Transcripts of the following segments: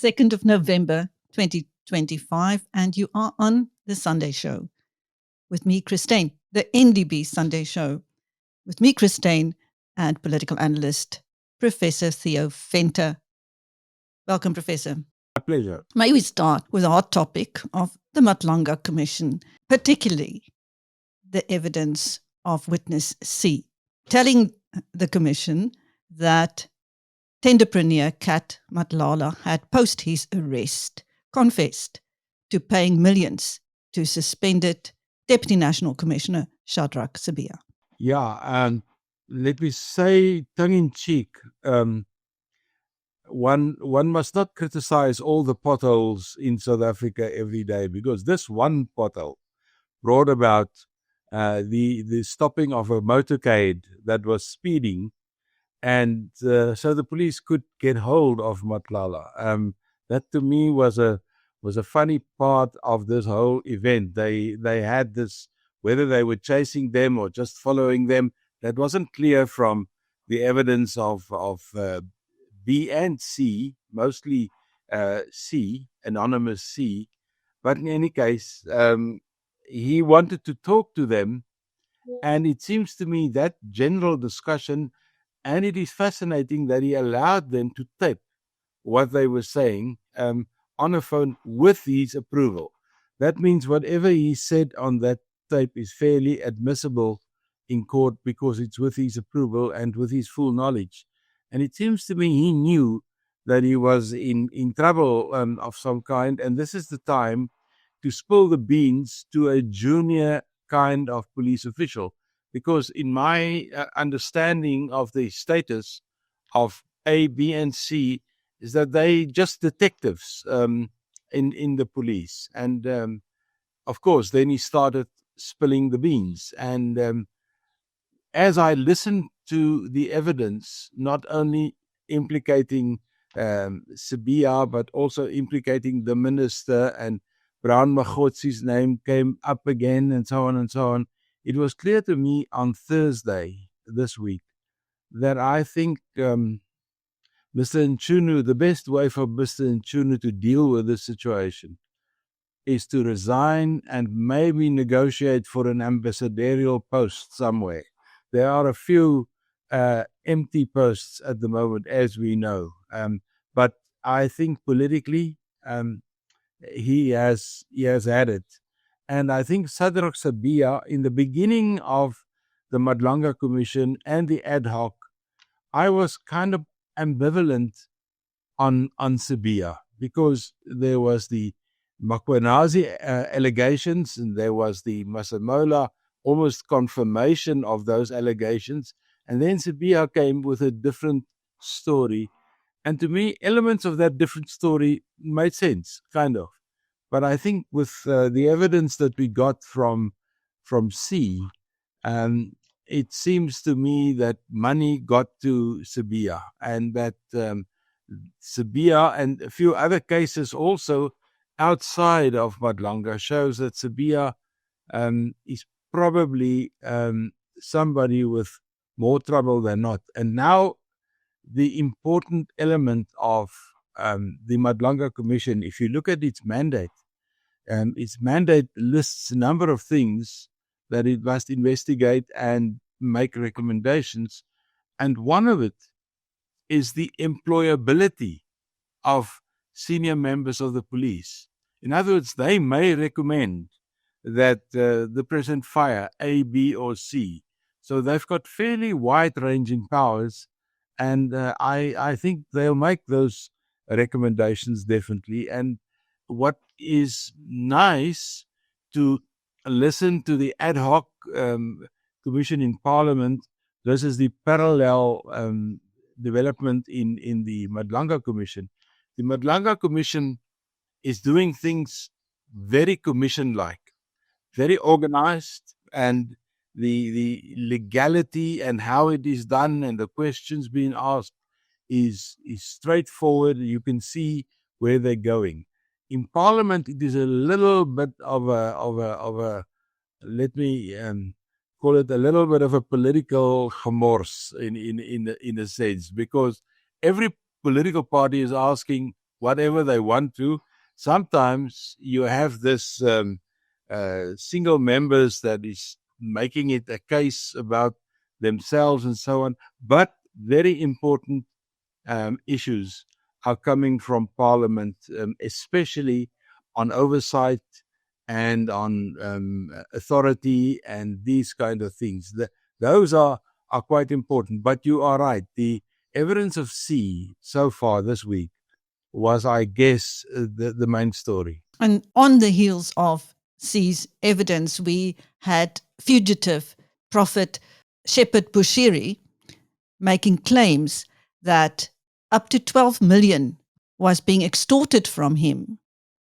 2nd of November 2025, and you are on the Sunday Show with me, Chris Steyn, the NdB Sunday Show with me, Chris Steyn, and political analyst, Professor Theo Venter. Welcome, Professor. My pleasure. May we start with the hot topic of the Madlanga Commission, particularly the evidence of witness C, telling the Commission that tenderpreneur Cat Matlala had, post his arrest, confessed to paying millions to suspended Deputy National Commissioner Shadrack Sibiya. Yeah, and let me say, tongue-in-cheek, one must not criticize all the potholes in South Africa every day, because this one pothole brought about the stopping of a motorcade that was speeding, and so the police could get hold of Matlala. That to me was a funny part of this whole event. They had this, whether they were chasing them or just following them, that wasn't clear from the evidence of B and C, mostly C, anonymous C. But in any case, he wanted to talk to them, and it seems to me that general discussion, and it is fascinating that he allowed them to tape what they were saying on a phone with his approval. That means whatever he said on that tape is fairly admissible in court because it's with his approval and with his full knowledge. And it seems to me he knew that he was in trouble of some kind, and this is the time to spill the beans to a junior kind of police official. Because in my understanding of the status of A, B, and C is that they just detectives in the police. And of course, then he started spilling the beans. And as I listened to the evidence, not only implicating Sibiya, but also implicating the minister, and Brown Mogotsi's name came up again, and so on and so on, it was clear to me on Thursday this week that I think Mr. Mchunu, the best way for Mr. Mchunu to deal with this situation is to resign and maybe negotiate for an ambassadorial post somewhere. There are a few empty posts at the moment, as we know. But I think politically he has had it. And I think Shadrack Sibiya, in the beginning of the Madlanga Commission and the ad hoc, I was kind of ambivalent on Sibiya, because there was the Mkhwanazi allegations, and there was the Masemola almost confirmation of those allegations. And then Sibiya came with a different story. And to me, elements of that different story made sense, kind of. But I think with the evidence that we got from C, it seems to me that money got to Sibiya, and that Sibiya and a few other cases also outside of Madlanga shows that Sibiya is probably somebody with more trouble than not. And now the important element of the Madlanga Commission, if you look at its mandate lists a number of things that it must investigate and make recommendations. And one of it is the employability of senior members of the police. In other words, they may recommend that the president fire A, B, or C. So they've got fairly wide-ranging powers, and I think they'll make those recommendations definitely. And what is nice to listen to the ad hoc commission in Parliament versus the parallel development in the Madlanga Commission. The Madlanga Commission is doing things very commission-like, very organized, and the legality and how it is done and the questions being asked is straightforward. You can see where they're going. In Parliament, it is a little bit of a let me call it a little bit of a political gemors in a sense, because every political party is asking whatever they want to. Sometimes you have this single members that is making it a case about themselves and so on. But very important issues are coming from Parliament, especially on oversight and on authority and these kind of things. Those are quite important. But you are right. The evidence of C so far this week was, I guess, the main story. And on the heels of C's evidence, we had fugitive prophet Shepherd Bushiri making claims that up to 12 million was being extorted from him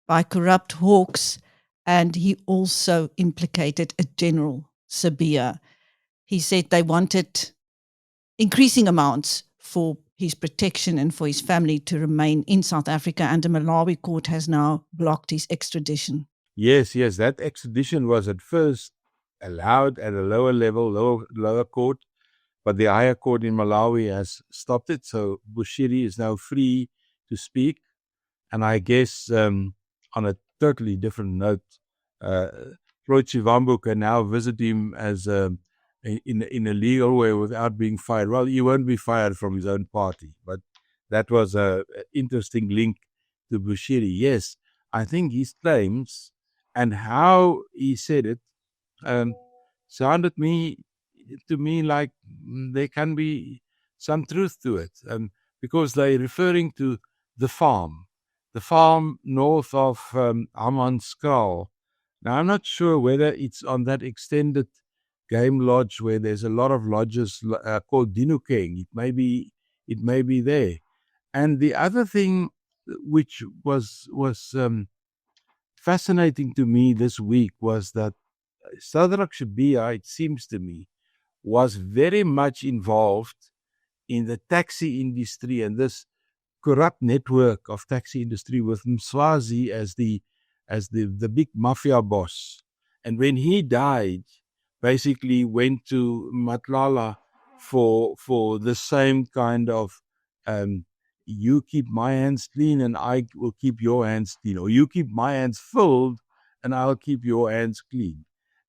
by corrupt hawks, and he also implicated a General Sibiya. He said they wanted increasing amounts for his protection and for his family to remain in South Africa, and the Malawi court has now blocked his extradition. Yes, that extradition was at first allowed at a lower level, lower court, but the higher court in Malawi has stopped it. So Bushiri is now free to speak. And I guess on a totally different note, Floyd Shivambu can now visit him as in a legal way without being fired. Well, he won't be fired from his own party, but that was an interesting link to Bushiri. Yes, I think his claims and how he said it sounded to me like there can be some truth to it, because they're referring to the farm north of Hammanskraal. Now, I'm not sure whether it's on that extended game lodge where there's a lot of lodges called Dinukeng. It may be there. And the other thing which was fascinating to me this week was that Shadrack, it seems to me, was very much involved in the taxi industry and this corrupt network of taxi industry with Mkhwanazi as the big mafia boss. And when he died, basically went to Matlala for the same kind of you keep my hands clean and I will keep your hands clean, or you keep my hands filled and I'll keep your hands clean.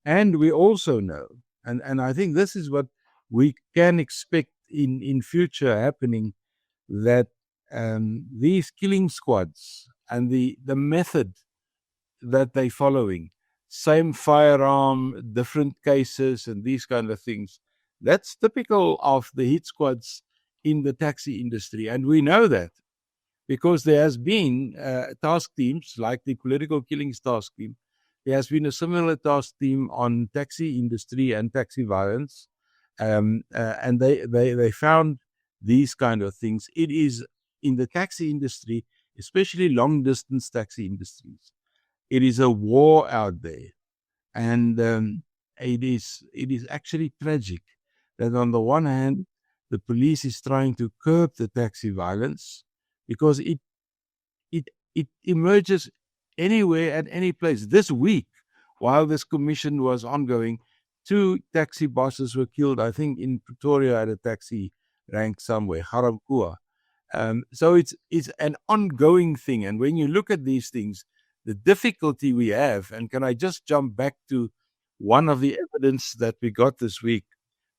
And we also know, and I think this is what we can expect in future happening, that these killing squads and the method that they're following, same firearm, different cases and these kind of things, that's typical of the hit squads in the taxi industry. And we know that because there has been task teams like the political killings task team. There has been a similar task team on taxi industry and taxi violence, and they found these kind of things. It is in the taxi industry, especially long distance taxi industries, it is a war out there, and it is actually tragic that on the one hand the police is trying to curb the taxi violence because it emerges anywhere at any place. This week, while this commission was ongoing, 2 taxi bosses were killed, I think in Pretoria at a taxi rank somewhere, Haramkua. So it's an ongoing thing. And when you look at these things, the difficulty we have, and can I just jump back to one of the evidence that we got this week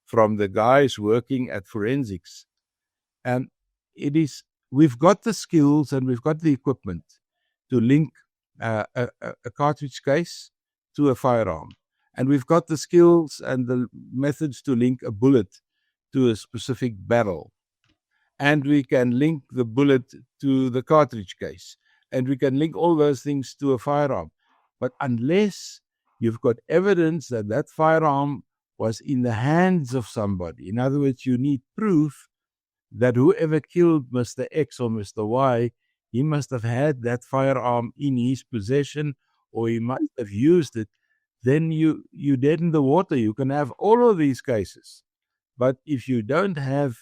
from the guys working at forensics. We've got the skills and we've got the equipment to link a cartridge case to a firearm. And we've got the skills and the methods to link a bullet to a specific barrel. And we can link the bullet to the cartridge case. And we can link all those things to a firearm. But unless you've got evidence that that firearm was in the hands of somebody, in other words, you need proof that whoever killed Mr. X or Mr. Y, he must have had that firearm in his possession or he must have used it, then you're dead in the water. You can have all of these cases. But if you don't have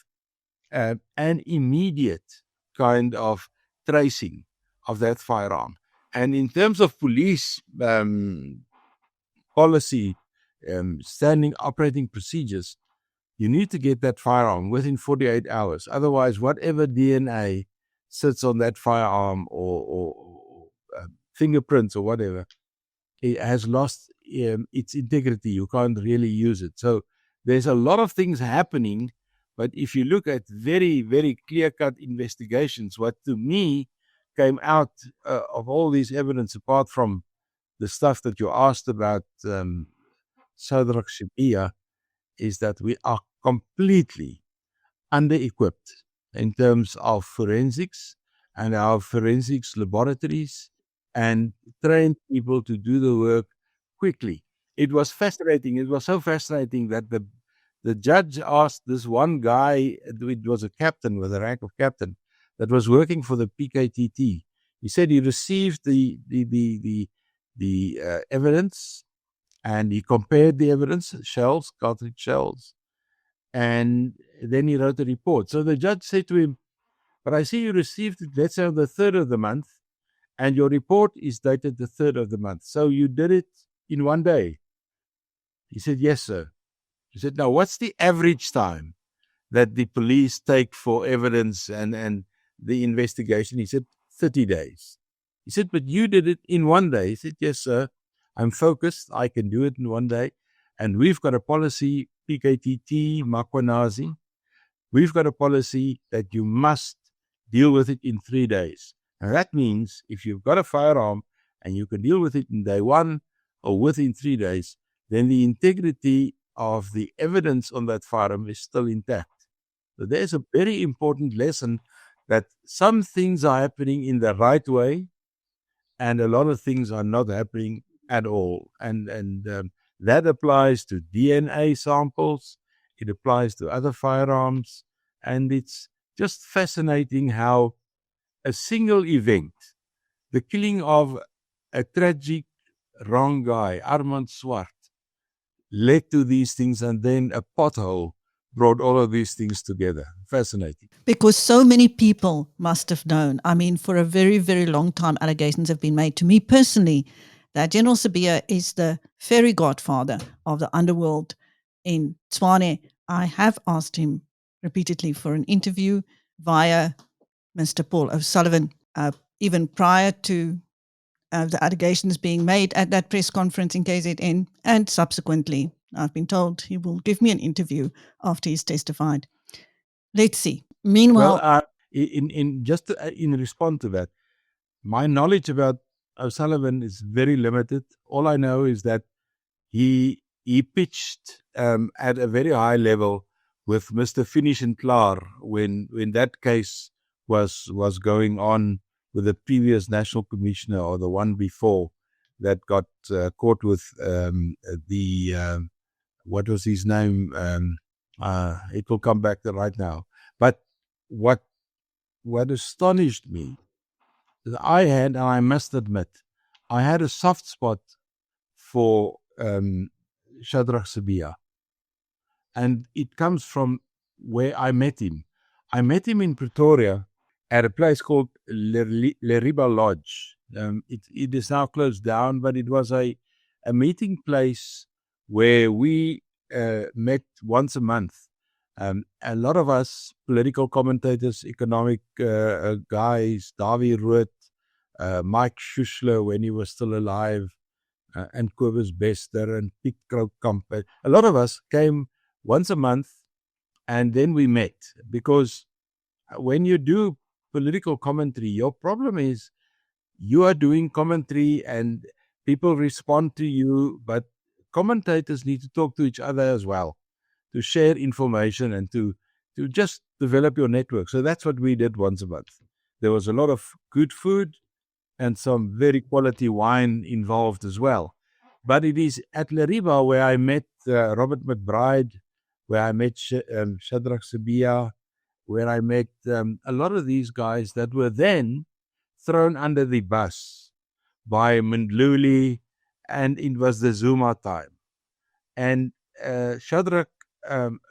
an immediate kind of tracing of that firearm, and in terms of police policy, standing operating procedures, you need to get that firearm within 48 hours. Otherwise, whatever DNA sits on that firearm or fingerprints or whatever, it has lost its integrity. You can't really use it. So there's a lot of things happening, but if you look at very, very clear-cut investigations, what to me came out of all this evidence, apart from the stuff that you asked about Shadrack, Sibiya, is that we are completely under-equipped in terms of forensics and our forensics laboratories and trained people to do the work quickly. It was fascinating. It was so fascinating that the judge asked this one guy, it was a captain with the rank of captain, that was working for the PKTT. He said he received the evidence, and he compared the evidence, shells, cartridge shells, and then he wrote a report. So the judge said to him, but I see you received it, let's say, on the 3rd of the month, and your report is dated the 3rd of the month. So you did it in one day. He said, yes, sir. He said, now what's the average time that the police take for evidence and the investigation? He said, 30 days. He said, but you did it in one day. He said, yes, sir. I'm focused. I can do it in one day. And we've got a policy, PKTT, Mkhwanazi. We've got a policy that you must deal with it in 3 days. And that means if you've got a firearm and you can deal with it in day one or within 3 days, then the integrity of the evidence on that firearm is still intact. So there's a very important lesson that some things are happening in the right way and a lot of things are not happening at all. And that applies to DNA samples. It applies to other firearms. And it's just fascinating how a single event, the killing of a tragic wrong guy, Armand Swart, led to these things, and then a pothole brought all of these things together. Fascinating. Because so many people must have known. I mean, for a very, very long time, allegations have been made to me personally that General Sibiya is the fairy godfather of the underworld in Tshwane. I have asked him repeatedly for an interview via Mr. Paul O'Sullivan, even prior to the allegations being made at that press conference in KZN, and subsequently, I've been told he will give me an interview after he's testified. Let's see. Meanwhile, well, in response to that, my knowledge about O'Sullivan is very limited. All I know is that he pitched at a very high level with Mr. Finish and Klaar when that case was going on with the previous national commissioner or the one before that got caught with what was his name? It will come back right now. But what astonished me is and I must admit, I had a soft spot for Shadrack Sibiya. And it comes from where I met him. I met him in Pretoria at a place called Leriba Lodge. It is now closed down, but it was a meeting place where we met once a month. A lot of us, political commentators, economic guys, Davie Rood, Mike Schuschler when he was still alive, and Kobus Bester and Piet Kroukamp. A lot of us came once a month, and then we met. Because when you do political commentary, your problem is you are doing commentary and people respond to you, but commentators need to talk to each other as well, to share information and to just develop your network. So that's what we did once a month. There was a lot of good food and some very quality wine involved as well. But it is at Leriba where I met Robert McBride, where I met Shadrack Sibiya, where I met a lot of these guys that were then thrown under the bus by Mndluli, and it was the Zuma time. And Shadrack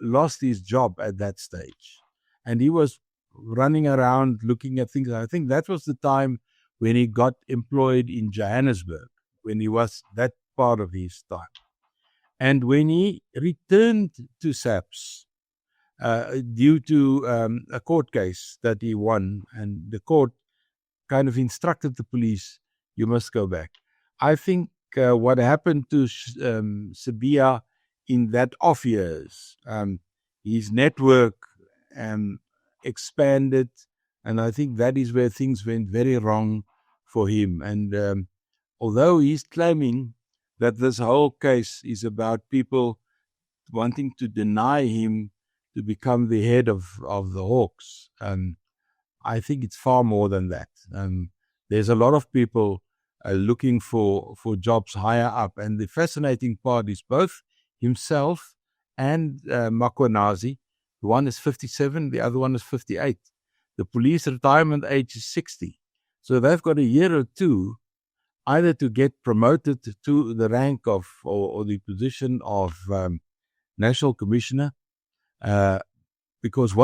lost his job at that stage. And he was running around looking at things. I think that was the time when he got employed in Johannesburg, when he was that part of his time. And when he returned to SAPS, due to a court case that he won, and the court kind of instructed the police, you must go back. I think what happened to Sibiya in that off years, his network expanded, and I think that is where things went very wrong for him. And although he's claiming that this whole case is about people wanting to deny him to become the head of the Hawks, I think it's far more than that. There's a lot of people looking for jobs higher up. And the fascinating part is both himself and Mkhwanazi. One is 57, the other one is 58. The police retirement age is 60. So they've got a year or two either to get promoted to the rank of or the position of National Commissioner, because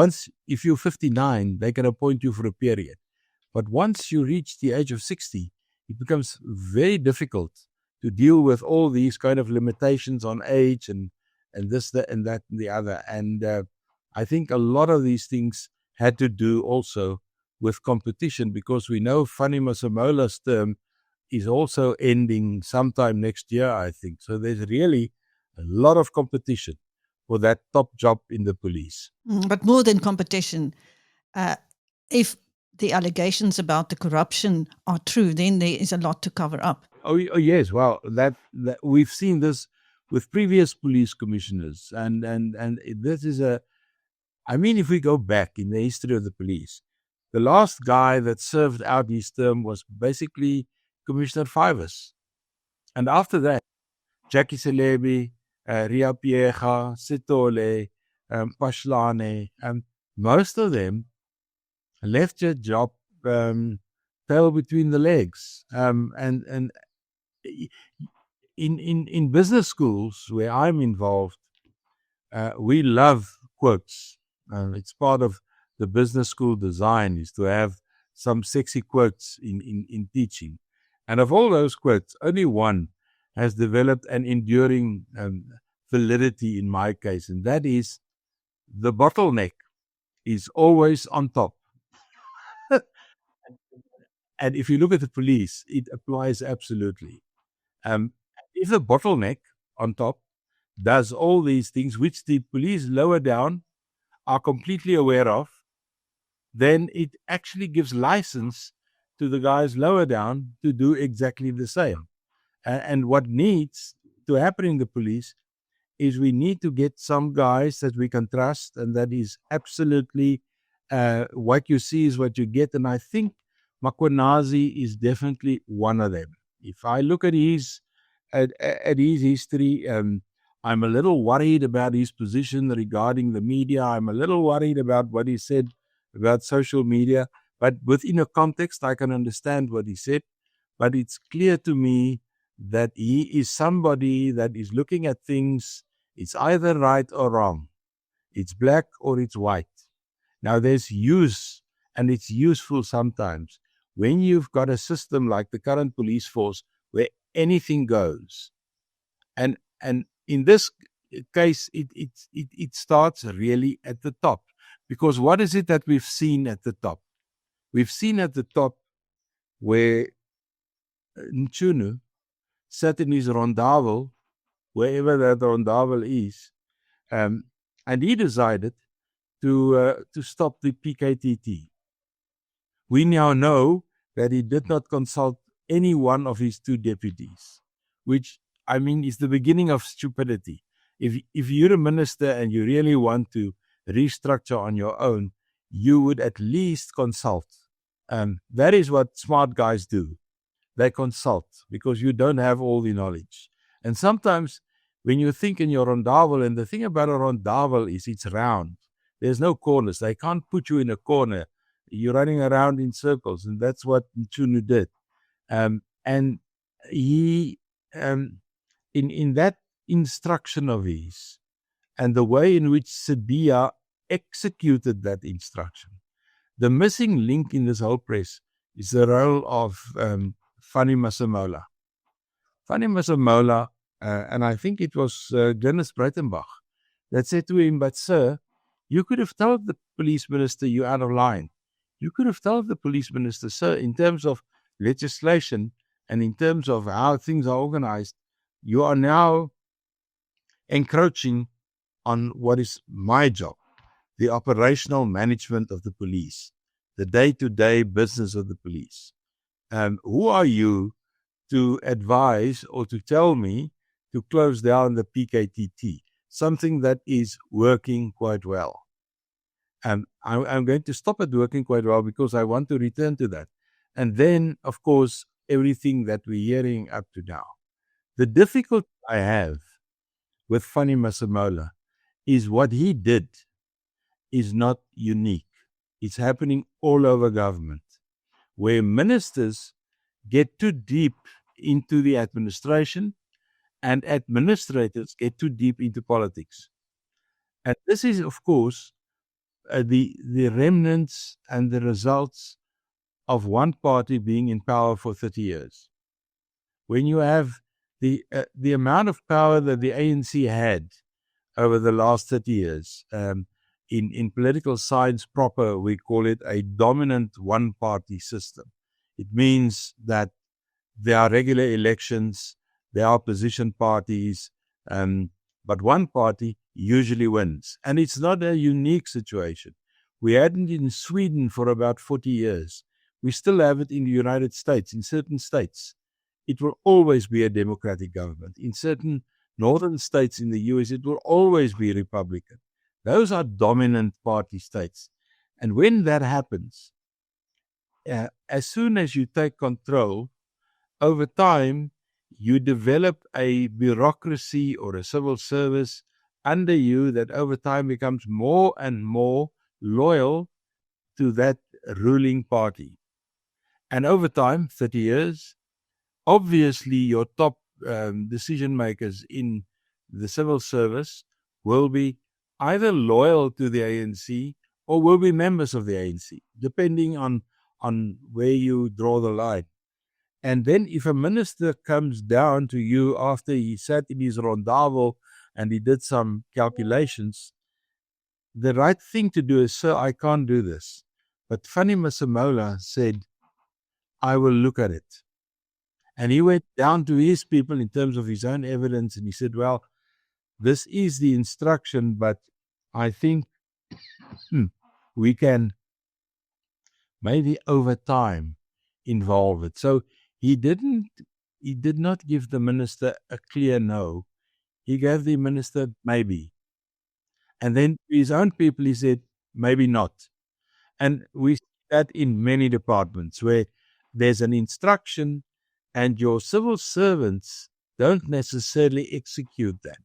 if you're 59, they can appoint you for a period. But once you reach the age of 60, it becomes very difficult to deal with all these kind of limitations on age and this, that, and that, and the other. And I think a lot of these things had to do also with competition, because we know Hangwani Maumela's term is also ending sometime next year, I think. So there's really a lot of competition for that top job in the police. But more than competition, if the allegations about the corruption are true, then there is a lot to cover up. Oh yes, well, that we've seen this with previous police commissioners, and this is if we go back in the history of the police, the last guy that served out his term was basically Commissioner Fivers, and after that, Jackie Selebi, Ria Piega, Sitole, Pashlane, most of them left your job tail between the legs. And in business schools where I'm involved, we love quotes. It's part of the business school design is to have some sexy quotes in teaching. And of all those quotes, only one has developed an enduring validity in my case, and that is, the bottleneck is always on top. And if you look at the police, it applies absolutely. If the bottleneck on top does all these things, which the police lower down are completely aware of, then it actually gives license to the guys lower down to do exactly the same. And what needs to happen in the police is we need to get some guys that we can trust, and that is absolutely what you see is what you get. And I think Mkhwanazi is definitely one of them. If I look at his history, I'm a little worried about his position regarding the media. I'm a little worried about what he said about social media. But within a context, I can understand what he said. But it's clear to me that he is somebody that is looking at things. It's either right or wrong. It's black or it's white. Now, there's use, and it's useful sometimes. When you've got a system like the current police force where anything goes, and in this case, it starts really at the top. Because what is it that we've seen at the top? We've seen at the top where Mchunu sat in his rondavel, wherever that rondavel is, and he decided to stop the PKTT. We now know that he did not consult any one of his two deputies, which, is the beginning of stupidity. If you're a minister and you really want to restructure on your own, you would at least consult. That is what smart guys do. They consult because you don't have all the knowledge. And sometimes when you think in your rondavel, and the thing about a rondavel is it's round. There's no corners. They can't put you in a corner. You're running around in circles, and that's what Mchunu did. And he, in that instruction of his, and the way in which Sibiya executed that instruction, the missing link in this whole press is the role of Hangwani Maumela. Hangwani Maumela, and I think it was Dennis Breitenbach, that said to him, "But sir, You could have told the police minister you're out of line. You could have told the police minister, sir, in terms of legislation and in terms of how things are organized, you are now encroaching on what is my job, the operational management of the police, the day-to-day business of the police. Who are you to advise or to tell me to close down the PKTT, something that is working quite well? I'm going to stop it working quite well because I want to return to that. And then, of course, everything that we're hearing up to now. The difficulty I have with Hangwani Maumela is what he did is not unique. It's happening all over government, where ministers get too deep into the administration and administrators get too deep into politics. And this is, of course, the remnants and the results of one party being in power for 30 years. When you have the amount of power that the ANC had over the last 30 years, in political science proper, we call it a dominant one-party system. It means that there are regular elections, there are opposition parties, but one party usually wins. And it's not a unique situation. We had it in Sweden for about 40 years. We still have it in the United States, in certain states. It will always be a democratic government. In certain northern states in the US, it will always be Republican. Those are dominant party states. And when that happens, as soon as you take control, over time, you develop a bureaucracy or a civil service under you that over time becomes more and more loyal to that ruling party. And over time, 30 years, obviously your top decision makers in the civil service will be either loyal to the ANC or will be members of the ANC, depending on where you draw the line. And then if a minister comes down to you after he sat in his rondavo and he did some calculations, the right thing to do is, sir, I can't do this. But Hangwani Maumela said, I will look at it. And he went down to his people in terms of his own evidence and he said, well, this is the instruction, but I think we can maybe over time involve it. So he did not give the minister a clear no. He gave the minister maybe. And then to his own people, he said, maybe not. And we see that in many departments where there's an instruction and your civil servants don't necessarily execute that.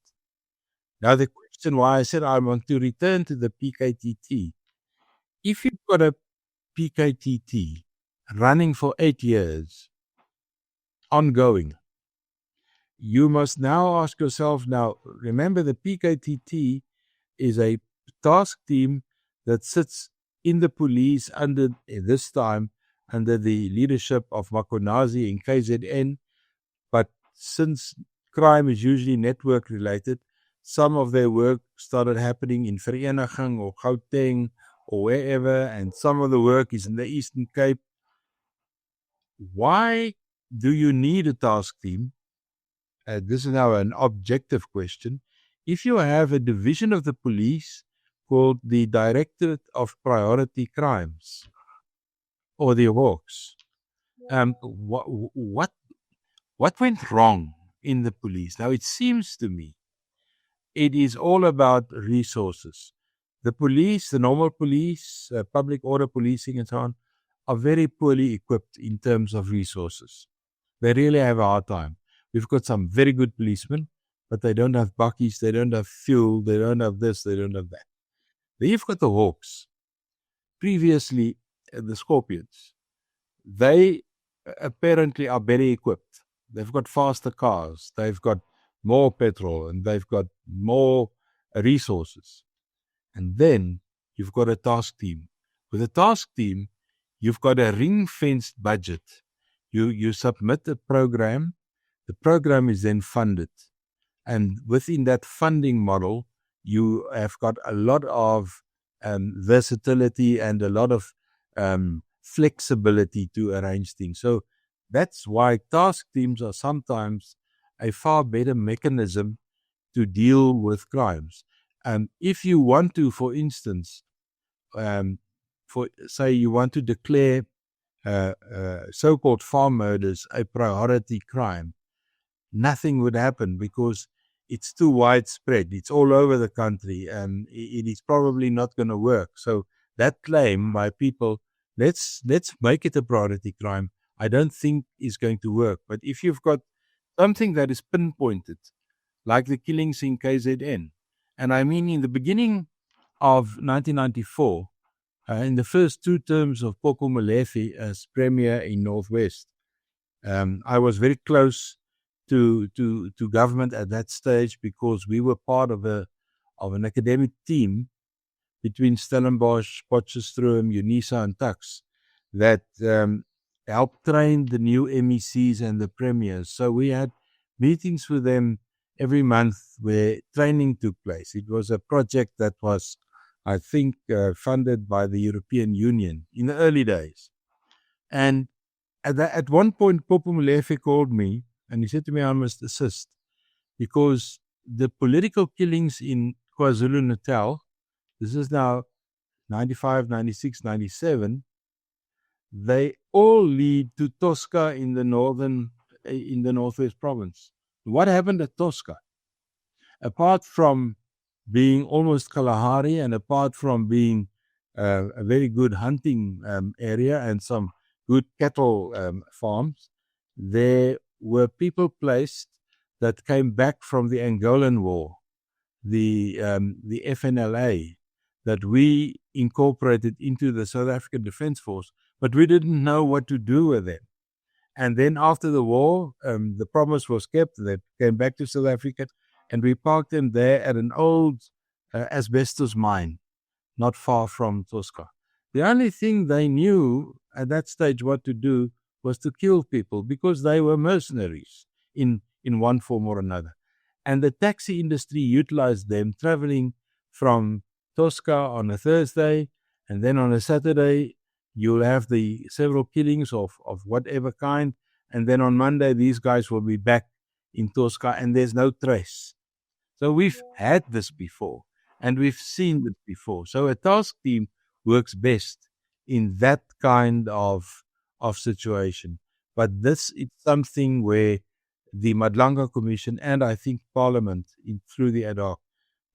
Now, the question why I said I want to return to the PKTT. If you've got a PKTT running for 8 years, ongoing, you must now ask yourself, now, remember the PKTT is a task team that sits in the police under the leadership of Mkhwanazi in KZN, but since crime is usually network related, some of their work started happening in Vereniging or Gauteng or wherever, and some of the work is in the Eastern Cape. Why do you need a task team? This is now an objective question. If you have a division of the police called the Directorate of Priority Crimes, or the Hawks, what went wrong in the police? Now, it seems to me it is all about resources. The police, the normal police, public order policing and so on, are very poorly equipped in terms of resources. They really have a hard time. We've got some very good policemen, but they don't have buckies, they don't have fuel, they don't have this, they don't have that. Then you've got the Hawks. Previously, the Scorpions. They apparently are better equipped. They've got faster cars, they've got more petrol, and they've got more resources. And then you've got a task team. With a task team, you've got a ring-fenced budget. You submit a program. The program is then funded. And within that funding model, you have got a lot of versatility and a lot of flexibility to arrange things. So that's why task teams are sometimes a far better mechanism to deal with crimes. If you want to, for instance, say you want to declare so-called farm murders a priority crime, nothing would happen because it's too widespread. It's all over the country, and it is probably not going to work. So that claim by people, let's make it a priority crime, I don't think is going to work. But if you've got something that is pinpointed, like the killings in KZN, and I mean in the beginning of 1994, in the first 2 terms of Popo Molefe as premier in Northwest, I was very close to government at that stage because we were part of an academic team between Stellenbosch, Potchefstroom, UNISA and Tuks that helped train the new MECs and the premiers. So we had meetings with them every month where training took place. It was a project that was, I think, funded by the European Union in the early days. And at one point, Popo Molefe called me and he said to me, I must assist because the political killings in KwaZulu-Natal, this is now 95, 96, 97, they all lead to Tosca in the Northwest province. What happened at Tosca? Apart from being almost Kalahari and apart from being a very good hunting area and some good cattle farms, there were people placed that came back from the Angolan War, the FNLA, that we incorporated into the South African Defence Force, but we didn't know what to do with them. And then after the war, the promise was kept. They came back to South Africa, and we parked them there at an old asbestos mine, not far from Tosca. The only thing they knew at that stage what to do was to kill people because they were mercenaries in one form or another. And the taxi industry utilized them traveling from Tosca on a Thursday, and then on a Saturday, you'll have the several killings of whatever kind, and then on Monday, these guys will be back in Tosca, and there's no trace. So we've had this before, and we've seen it before. So a task team works best in that kind of situation. But this is something where the Madlanga Commission and I think Parliament, through the ad hoc,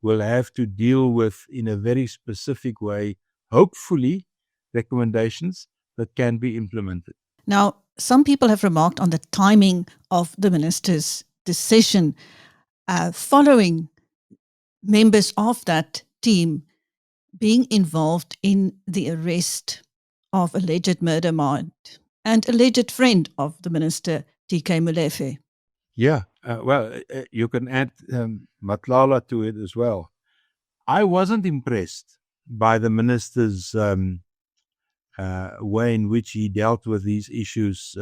will have to deal with in a very specific way, hopefully, recommendations that can be implemented. Now, some people have remarked on the timing of the minister's decision following members of that team being involved in the arrest of alleged murder mind and alleged friend of the minister, TK Molefe. Yeah, you can add Matlala to it as well. I wasn't impressed by the minister's way in which he dealt with these issues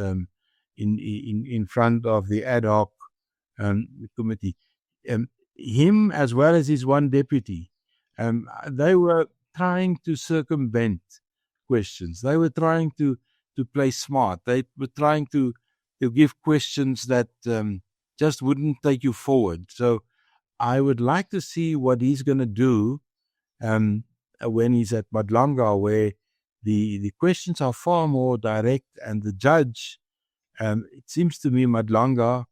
in front of the ad hoc committee. Him as well as his one deputy, they were trying to circumvent questions. They were trying to play smart. They were trying to give questions that just wouldn't take you forward. So I would like to see what he's going to do when he's at Madlanga, where the questions are far more direct, and the judge, it seems to me, Madlanga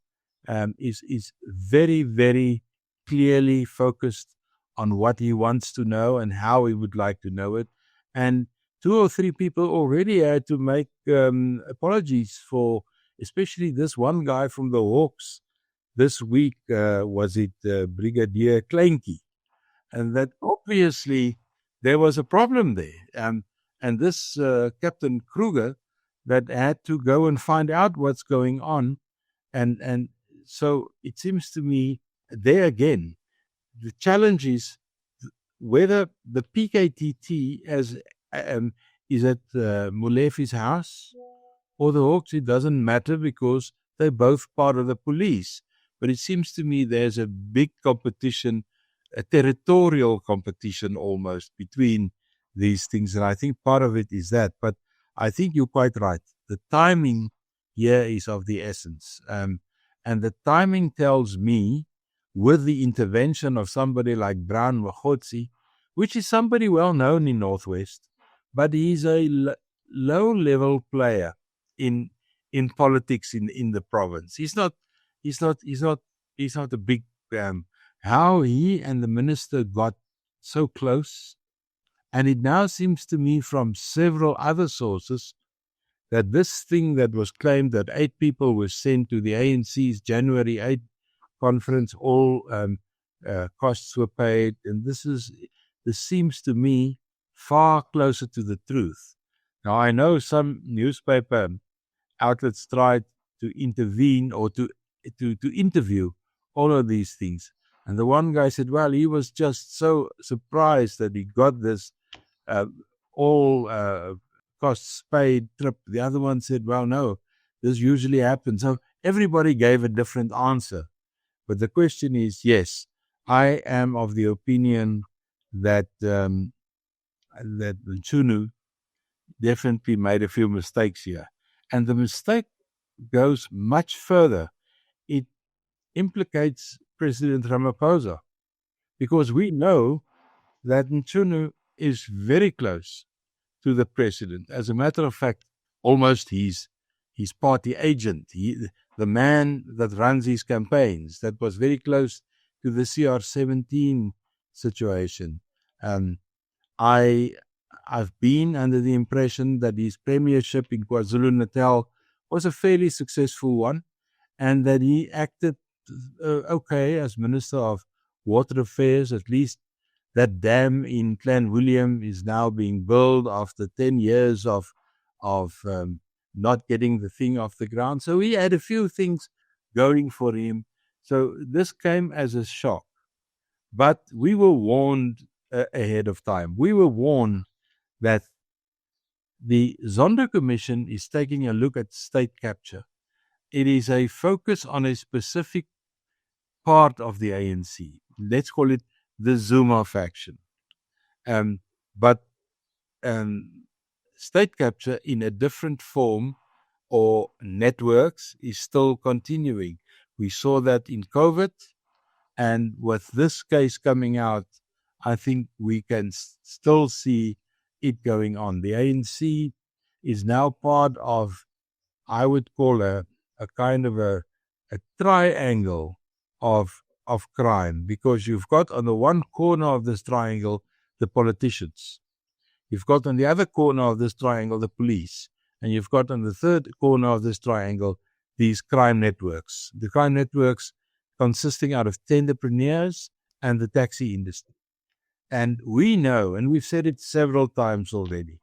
is very, very clearly focused on what he wants to know and how he would like to know it. And 2 or 3 people already had to make apologies for, especially this one guy from the Hawks this week, was it Brigadier Kleinkie? And that obviously there was a problem there. And this Captain Kruger that had to go and find out what's going on. And so it seems to me, there again, the challenge is whether the PKTT is at Molefe's house or the Hawks. It doesn't matter because they're both part of the police. But it seems to me there's a big competition, a territorial competition almost, between these things. And I think part of it is that. But I think you're quite right. The timing here is of the essence. And the timing tells me, with the intervention of somebody like Brown Mogotsi, which is somebody well known in Northwest, but he's a low-level player in politics in the province. He's not a big. How he and the minister got so close, and it now seems to me from several other sources that this thing that was claimed that 8 people were sent to the ANC's January 8 conference, all costs were paid, and this seems to me far closer to the truth. Now, I know some newspaper outlets tried to intervene or to interview all of these things. And the one guy said, well, he was just so surprised that he got this all costs paid trip. The other one said, well, no, this usually happens. So everybody gave a different answer. But the question is, yes, I am of the opinion that that Mchunu definitely made a few mistakes here. And the mistake goes much further. It implicates President Ramaphosa, because we know that Mchunu is very close to the president. As a matter of fact, almost his party agent, the man that runs his campaigns, that was very close to the CR17 situation. I've been under the impression that his premiership in KwaZulu-Natal was a fairly successful one, and that he acted okay as Minister of Water Affairs. At least that dam in Clan William is now being built after 10 years of not getting the thing off the ground. So he had a few things going for him. So this came as a shock. But we were warned ahead of time. We were warned that the Zondo Commission is taking a look at state capture. It is a focus on a specific part of the ANC. Let's call it the Zuma faction. But state capture in a different form or networks is still continuing. We saw that in COVID, and with this case coming out, I think we can still see it going on. The ANC is now part of, I would call a kind of a triangle of crime, because you've got on the one corner of this triangle the politicians, you've got on the other corner of this triangle the police, and you've got on the third corner of this triangle these crime networks. The crime networks consisting out of tenderpreneurs and the taxi industry. And we know, and we've said it several times already,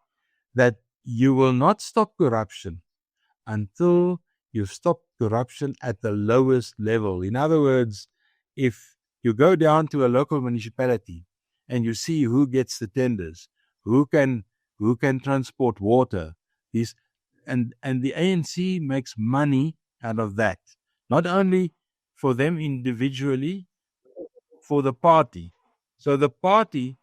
that you will not stop corruption until you've stopped corruption at the lowest level. In other words, if you go down to a local municipality and you see who gets the tenders, who can transport water, and the ANC makes money out of that, not only for them individually, for the party. So the party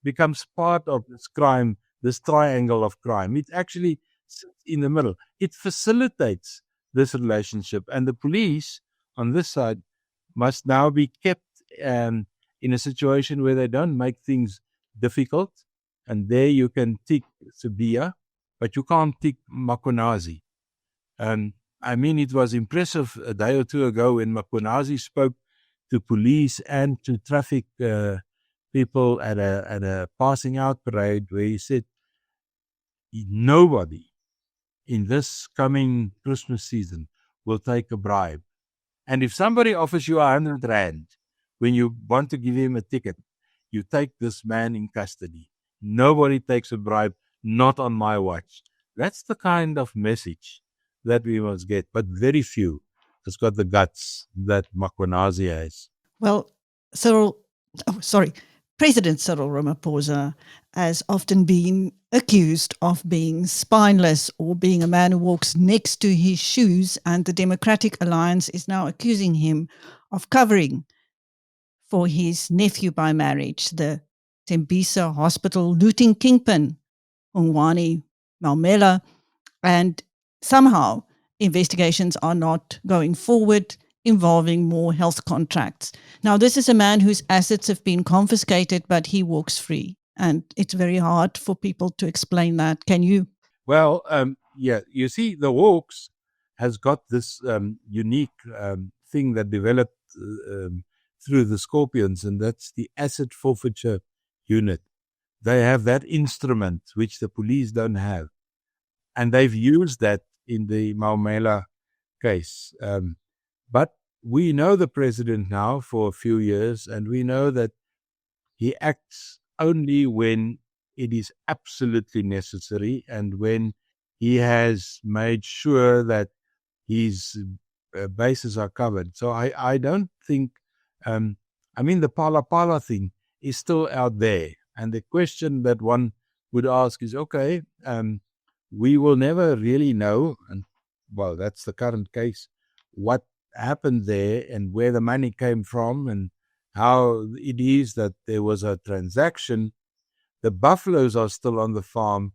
becomes part of this crime, this triangle of crime. It actually sits in the middle. It facilitates this relationship. And the police on this side must now be kept in a situation where they don't make things difficult. And there you can tick Sibiya, but you can't tick Mkhwanazi. I mean, it was impressive a day or two ago when Mkhwanazi spoke to police and to traffic people at a passing out parade, where he said, nobody in this coming Christmas season will take a bribe. And if somebody offers you 100 rand when you want to give him a ticket, you take this man in custody. Nobody takes a bribe, not on my watch. That's the kind of message that we must get, but very few has got the guts that Mkhwanazi has. Well, President Cyril Ramaphosa has often been accused of being spineless or being a man who walks next to his shoes, and the Democratic Alliance is now accusing him of covering for his nephew by marriage, the Thembisa Hospital looting kingpin, Hangwani Maumela, and somehow investigations are not going forward involving more health contracts. Now, this is a man whose assets have been confiscated, but he walks free. And it's very hard for people to explain that. Can you? Well, yeah, you see, the Hawks has got this unique thing that developed through the Scorpions, and that's the asset forfeiture unit. They have that instrument which the police don't have, and they've used that in the Maumela case. But we know the president now for a few years, and we know that he acts only when it is absolutely necessary and when he has made sure that his bases are covered. So I don't think, the Pala thing is still out there. And the question that one would ask is, okay, we will never really know, and well, that's the current case, what happened there and where the money came from and how it is that there was a transaction. The buffaloes are still on the farm,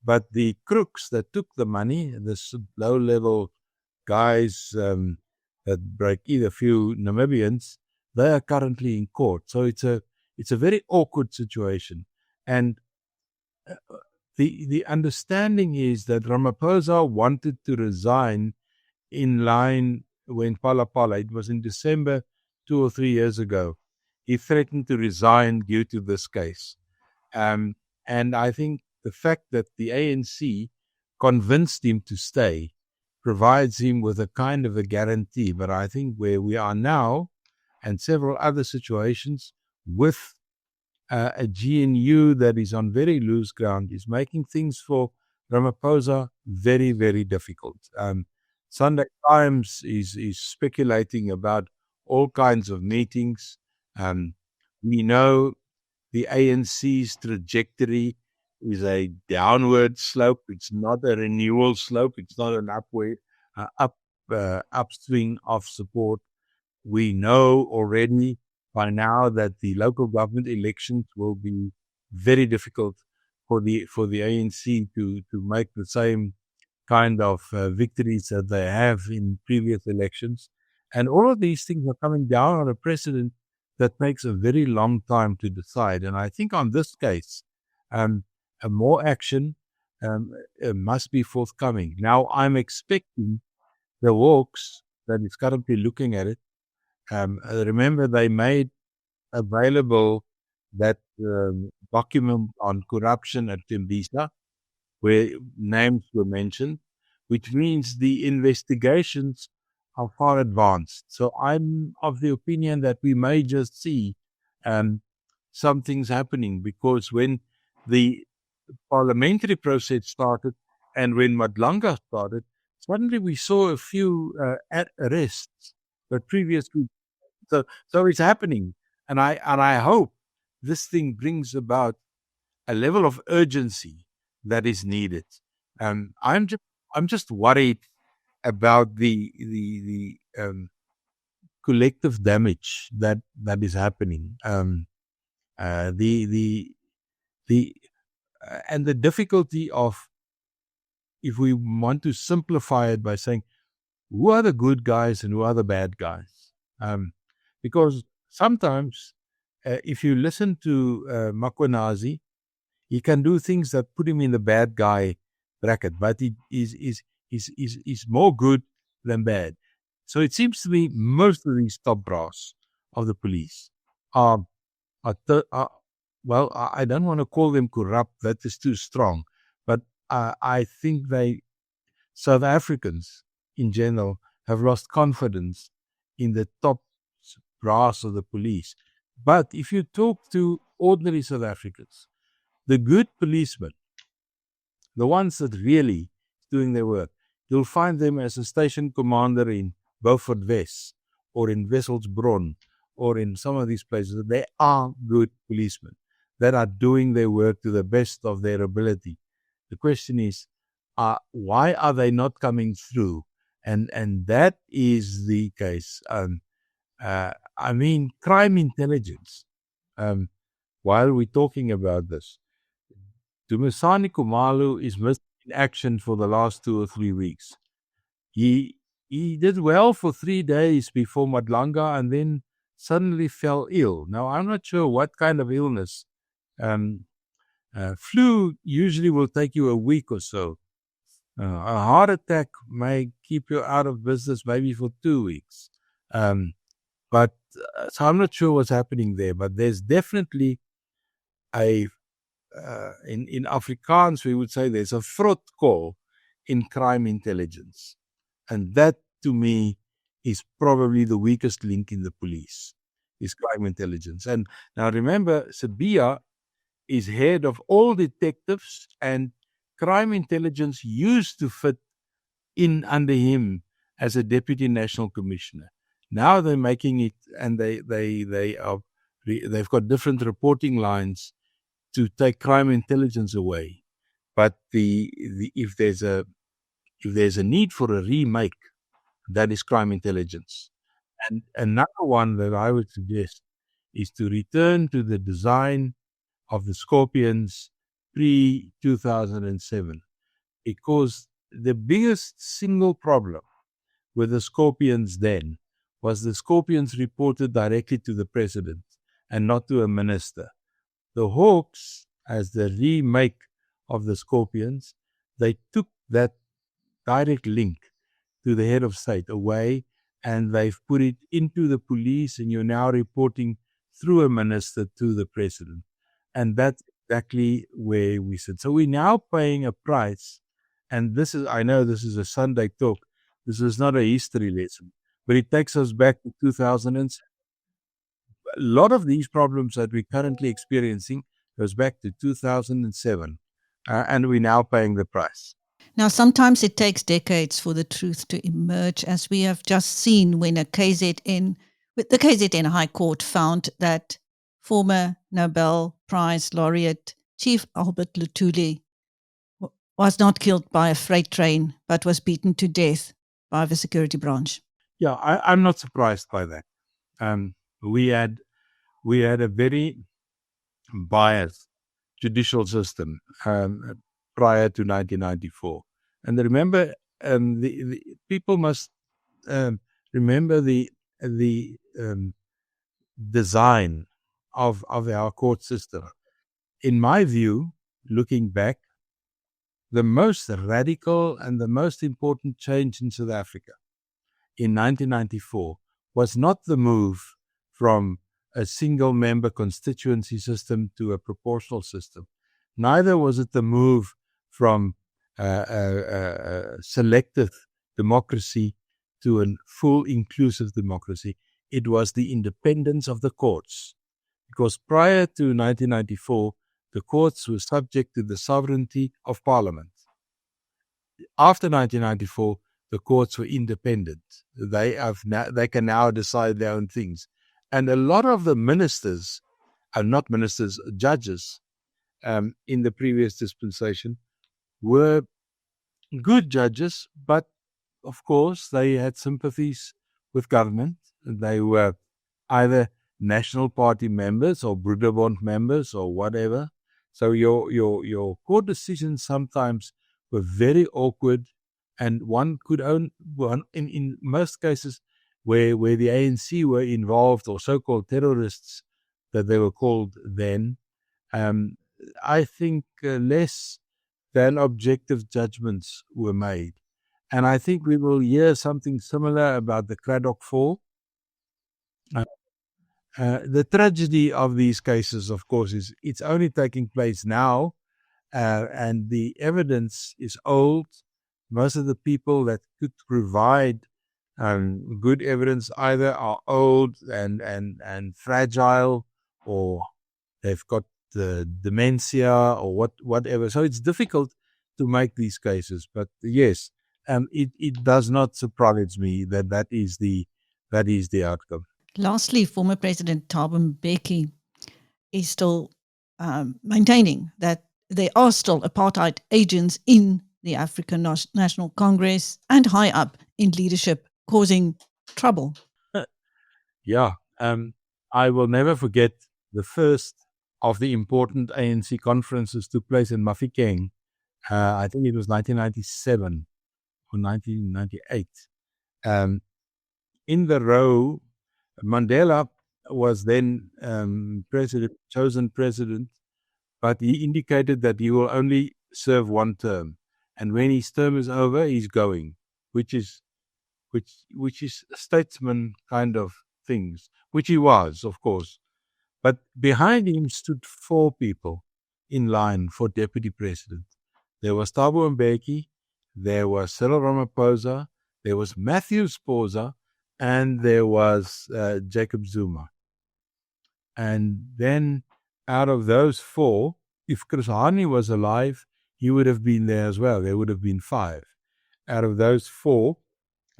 but the crooks that took the money, the low-level guys that break either few Namibians, they are currently in court. So it's a very awkward situation. And the understanding is that Ramaphosa wanted to resign in line when Pala, it was in December 2 or 3 years ago, he threatened to resign due to this case. And I think the fact that the ANC convinced him to stay provides him with a kind of a guarantee. But I think where we are now, and several other situations with a GNU that is on very loose ground, is making things for Ramaphosa very, very difficult. Sunday Times is speculating about all kinds of meetings. We know the ANC's trajectory is a downward slope. It's not a renewal slope. It's not an upswing of support. We know already by now that the local government elections will be very difficult for the ANC to make the same kind of victories that they have in previous elections. And all of these things are coming down on a precedent that takes a very long time to decide. And I think on this case, more action must be forthcoming. Now, I'm expecting the Hawks that is currently looking at it. Remember, they made available that document on corruption at Thembisa, where names were mentioned, which means the investigations are far advanced. So I'm of the opinion that we may just see some things happening, because when the parliamentary process started and when Madlanga started, suddenly we saw a few arrests, but previously, so it's happening, and I hope this thing brings about a level of urgency that is needed. I'm just worried about the collective damage that is happening. And the difficulty of, if we want to simplify it by saying, who are the good guys and who are the bad guys? Because sometimes, if you listen to Mkhwanazi, he can do things that put him in the bad guy bracket, but he is more good than bad. So it seems to me most of these top brass of the police are well, I don't want to call them corrupt, that is too strong, but I think South Africans in general have lost confidence in the top brass of the police. But if you talk to ordinary South Africans, the good policemen, the ones that really doing their work, you'll find them as a station commander in Beaufort West or in Wesselsbron or in some of these places. They are good policemen that are doing their work to the best of their ability. The question is, why are they not coming through? And that is the case. Crime intelligence. while we're talking about this, Dumisani Kumalu is missing in action for the last 2 or 3 weeks. He did well for 3 days before Madlanga and then suddenly fell ill. Now, I'm not sure what kind of illness. Flu usually will take you a week or so. A heart attack may keep you out of business maybe for 2 weeks. So I'm not sure what's happening there, but there's definitely in Afrikaans, we would say there's a vrotko in crime intelligence. And that, to me, is probably the weakest link in the police, is crime intelligence. And now remember, Sibiya is head of all detectives, and crime intelligence used to fit in under him as a deputy national commissioner. Now they're making it, and they've got different reporting lines to take crime intelligence away. But if there's a need for a remake, that is crime intelligence. And another one that I would suggest is to return to the design of the Scorpions pre-2007, because the biggest single problem with the Scorpions then was the Scorpions reported directly to the president and not to a minister. The Hawks, as the remake of the Scorpions, they took that direct link to the head of state away, and they've put it into the police, and you're now reporting through a minister to the president. And that's exactly where we sit. So we're now paying a price, and I know this is a Sunday talk, this is not a history lesson, but it takes us back to 2007. A lot of these problems that we're currently experiencing goes back to 2007, and we're now paying the price. Now, sometimes it takes decades for the truth to emerge, as we have just seen when the KZN High Court found that former Nobel Prize laureate Chief Albert Luthuli was not killed by a freight train, but was beaten to death by the security branch. Yeah, I'm not surprised by that. We had a very biased judicial system prior to 1994, and remember, the people must remember the design of our court system. In my view, looking back, the most radical and the most important change in South Africa in 1994 was not the move from a single member constituency system to a proportional system. Neither was it the move from a selective democracy to a full inclusive democracy. It was the independence of the courts. Because prior to 1994, the courts were subject to the sovereignty of Parliament. After 1994, the courts were independent. They can now decide their own things. And a lot of the ministers, not ministers, judges in the previous dispensation were good judges, but of course they had sympathies with government. They were either National Party members or Broederbond members or whatever. So your court decisions sometimes were very awkward, and one could in most cases where the ANC were involved, or so-called terrorists that they were called then, I think less than objective judgments were made. And I think we will hear something similar about the Craddock Fall. The tragedy of these cases, of course, is it's only taking place now, and the evidence is old. Most of the people that could provide good evidence either are old and fragile, or they've got dementia or whatever. So it's difficult to make these cases. But yes, it does not surprise me that is the outcome. Lastly, former President Thabo Mbeki is still maintaining that there are still apartheid agents in the African National Congress and high up in leadership, causing trouble. Yeah, I will never forget the first of the important ANC conferences took place in Mafikeng. I think it was 1997 or 1998. In the row, Mandela was then chosen president, but he indicated that he will only serve one term, and when his term is over, he's going, which is statesman kind of things, which he was, of course. But behind him stood 4 people in line for deputy president. There was Thabo Mbeki, there was Cyril Ramaphosa, there was Matthew Sposa, and there was Jacob Zuma. And then out of those 4, if Chris Hani was alive, he would have been there as well. There would have been 5. Out of those 4,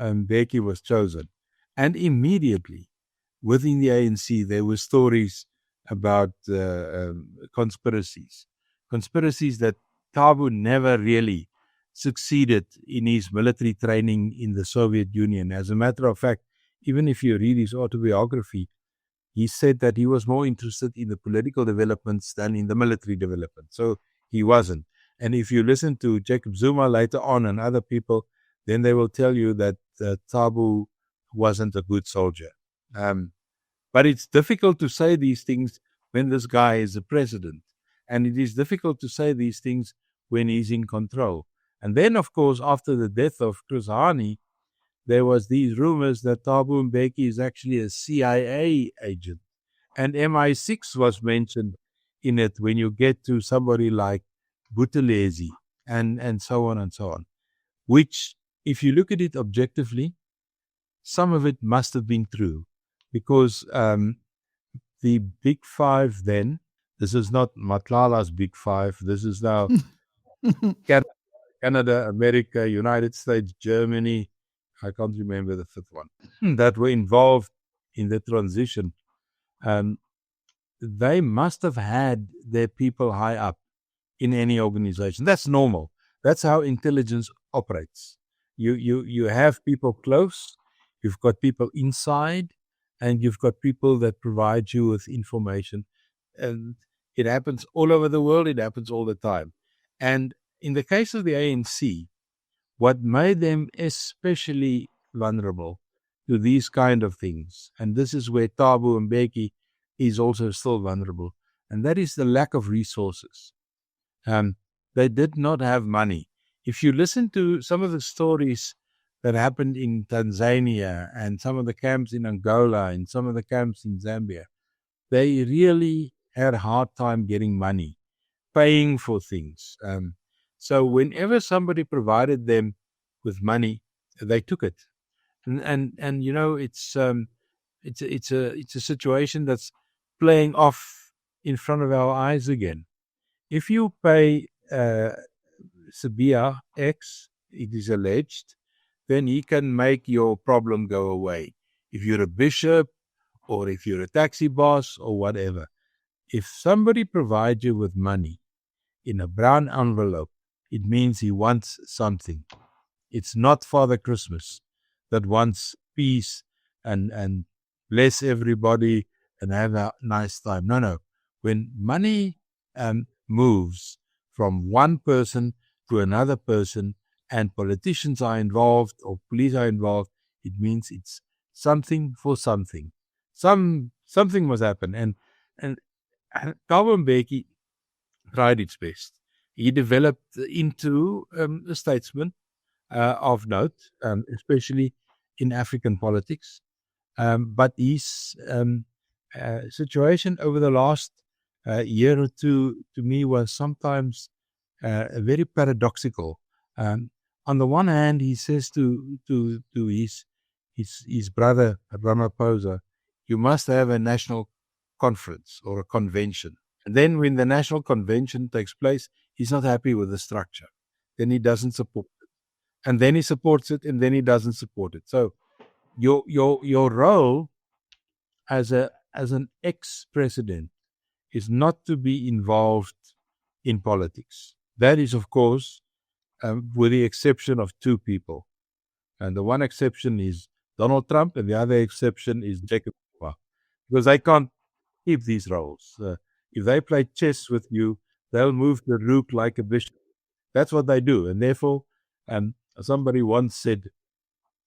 Mbeki was chosen. And immediately, within the ANC, there were stories about conspiracies that Thabo never really succeeded in his military training in the Soviet Union. As a matter of fact, even if you read his autobiography, he said that he was more interested in the political developments than in the military development. So he wasn't. And if you listen to Jacob Zuma later on and other people, then they will tell you that Thabo wasn't a good soldier. But it's difficult to say these things when this guy is the president. And it is difficult to say these things when he's in control. And then, of course, after the death of Chris Hani, there was these rumors that Thabo Mbeki is actually a CIA agent. And MI6 was mentioned in it when you get to somebody like Buthelezi and so on and so on. Which, if you look at it objectively, some of it must have been true. Because the Big Five then, this is not Matlala's Big Five, this is now Canada, America, United States, Germany, I can't remember the 5th one, that were involved in the transition. They must have had their people high up in any organization. That's normal. That's how intelligence operates. You have people close, you've got people inside, and you've got people that provide you with information. And it happens all over the world. It happens all the time. And in the case of the ANC, what made them especially vulnerable to these kind of things, and this is where Thabo Mbeki is also still vulnerable, and that is the lack of resources. They did not have money. If you listen to some of the stories that happened in Tanzania and some of the camps in Angola and some of the camps in Zambia, they really had a hard time getting money, paying for things. So whenever somebody provided them with money, they took it. And you know, it's a situation that's playing off in front of our eyes again. If you pay Sibiya X, it is alleged, then he can make your problem go away. If you're a bishop or if you're a taxi boss or whatever, if somebody provides you with money in a brown envelope, it means he wants something. It's not Father Christmas that wants peace and bless everybody and have a nice time. No. When money moves from one person to another person and politicians are involved or police are involved, it means it's something for something. Something must happen. And Thabo Mbeki tried its best. He developed into a statesman of note, especially in African politics. But his situation over the last year or two, to me, was sometimes very paradoxical. On the one hand, he says to his brother Ramaphosa, you must have a national conference or a convention. And then when the national convention takes place, he's not happy with the structure. Then he doesn't support it. And then he supports it, and then he doesn't support it. So your role as an ex-president is not to be involved in politics. That is, of course, with the exception of 2 people. And the one exception is Donald Trump, and the other exception is Jacob Zuma, because they can't keep these roles. If they play chess with you, they'll move the rook like a bishop. That's what they do. And therefore, somebody once said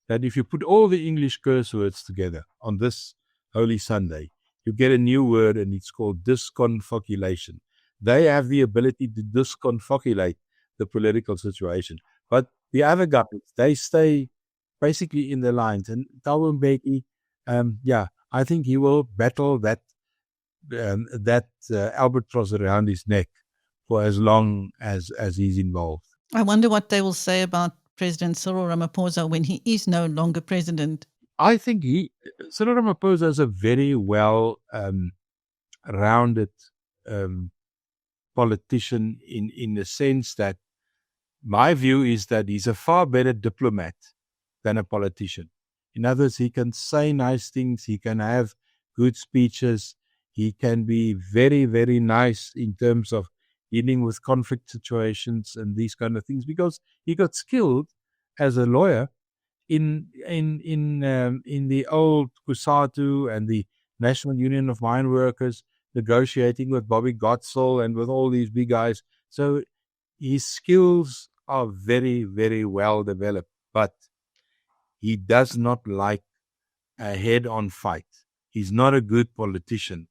that if you put all the English curse words together on this Holy Sunday, you get a new word, and it's called disconfocilation. They have the ability to disconfoculate the political situation. But the other guys, they stay basically in the lines. And Thabo Mbeki, I think he will battle that albatross around his neck for as long as he's involved. I wonder what they will say about President Cyril Ramaphosa when he is no longer president. I think Cyril Ramaphosa is a very well rounded politician in the sense that my view is that he's a far better diplomat than a politician. In other words, he can say nice things, he can have good speeches, he can be very, very nice in terms of dealing with conflict situations and these kind of things, because he got skilled as a lawyer in the old COSATU and the National Union of Mine Workers, negotiating with Bobby Gotzel and with all these big guys. So his skills are very, very well developed, but he does not like a head-on fight. He's not a good politician.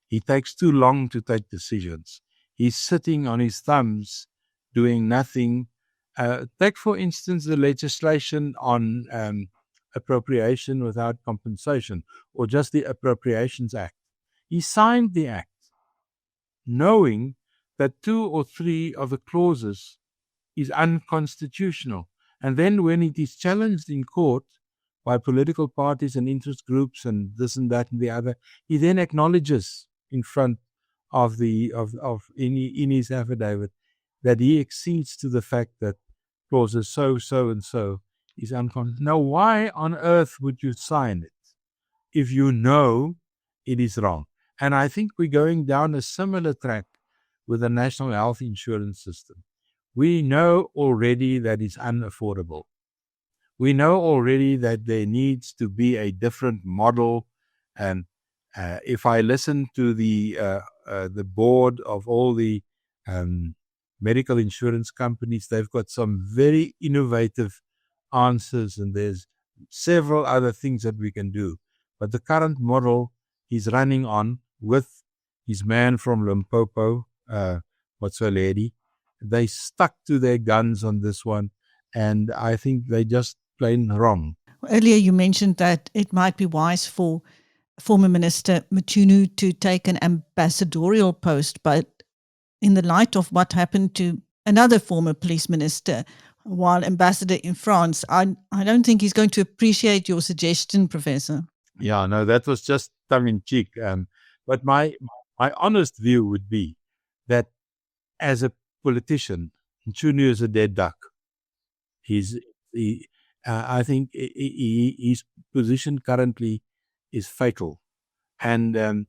He takes too long to take decisions. He's sitting on his thumbs doing nothing. Take, for instance, the legislation on appropriation without compensation, or just the Appropriations Act. He signed the act knowing that 2 or 3 of the clauses is unconstitutional. And then when it is challenged in court by political parties and interest groups and this and that and the other, he then acknowledges in front of in his affidavit that he accedes to the fact that clauses so and so is unconstitutional. Now, why on earth would you sign it if you know it is wrong? And I think we're going down a similar track with the national health insurance system. We know already that it's unaffordable. We know already that there needs to be a different model. And if I listen to the board of all the medical insurance companies, they've got some very innovative answers, and there's several other things that we can do. But the current model he's running on with his man from Limpopo, Mofele, they stuck to their guns on this one, and I think they just plain wrong. Earlier you mentioned that it might be wise for former Minister Mchunu to take an ambassadorial post, but in the light of what happened to another former police minister while ambassador in France, I don't think he's going to appreciate your suggestion, Professor. Yeah, no, that was just tongue-in-cheek. But my honest view would be that as a politician, Mchunu is a dead duck. I think his position currently is fatal. And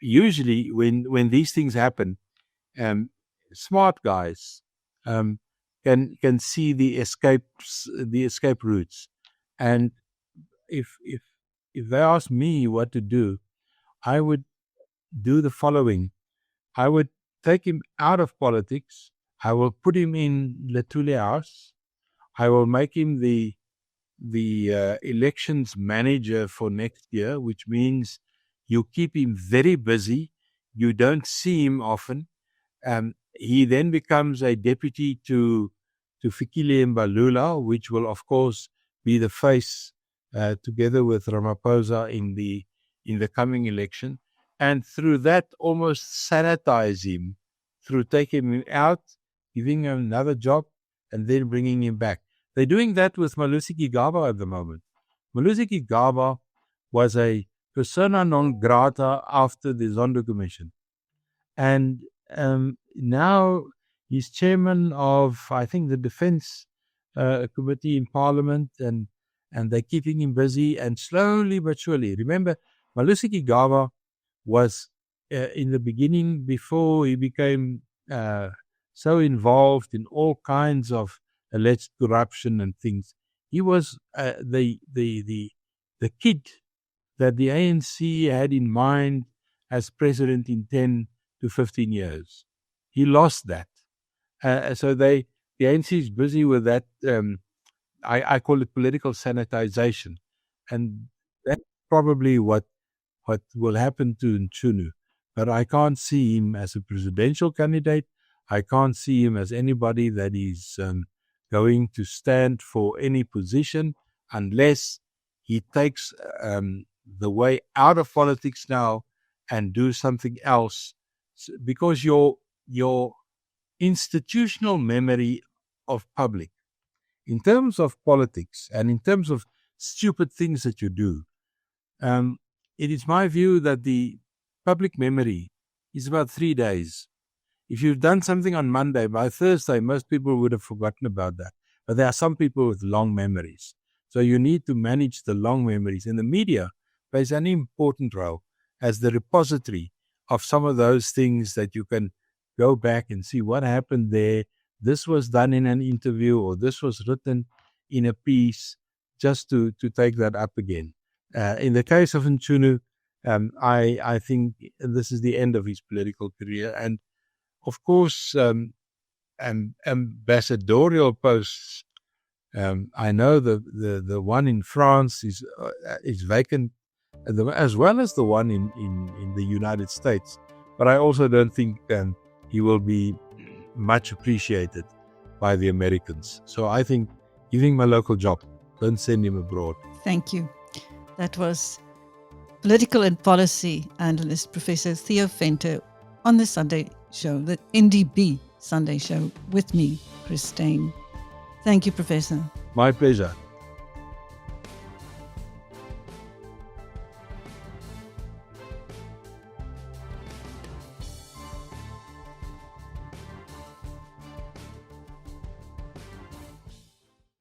usually when these things happen, smart guys can see the escape routes. And if they ask me what to do, I would do the following. I would take him out of politics. I will put him in Luthuli House. I will make him the elections manager for next year, which means you keep him very busy. You don't see him often. He then becomes a deputy to Fikile Mbalula, which will, of course, be the face together with Ramaphosa in the coming election. And through that, almost sanitize him through taking him out, giving him another job, and then bringing him back. They're doing that with Malusi Gigaba at the moment. Malusi Gigaba was a persona non grata after the Zondo Commission. And now he's chairman of, I think, the Defense Committee in Parliament, and they're keeping him busy, and slowly but surely. Remember, Malusi Gigaba was in the beginning, before he became so involved in all kinds of alleged corruption and things, he was the kid that the ANC had in mind as president in 10 to 15 years. He lost that. So the ANC is busy with that. I call it political sanitization. And that's probably what will happen to Mchunu. But I can't see him as a presidential candidate. I can't see him as anybody that is going to stand for any position unless he takes the way out of politics now and do something else. Because your institutional memory of public, in terms of politics and in terms of stupid things that you do, it is my view that the public memory is about 3 days. If you've done something on Monday, by Thursday, most people would have forgotten about that. But there are some people with long memories. So you need to manage the long memories. And the media plays an important role as the repository of some of those things that you can go back and see what happened there. This was done in an interview, or this was written in a piece, just to take that up again. In the case of Mchunu, I think this is the end of his political career. And of course, ambassadorial posts, I know the one in France is vacant, as well as the one in the United States. But I also don't think he will be much appreciated by the Americans. So I think give him a local job. Don't send him abroad. Thank you. That was political and policy analyst Professor Theo Venter on the Sunday Show, the NdB Sunday Show, with me, Chris Steyn. Thank you, Professor. My pleasure.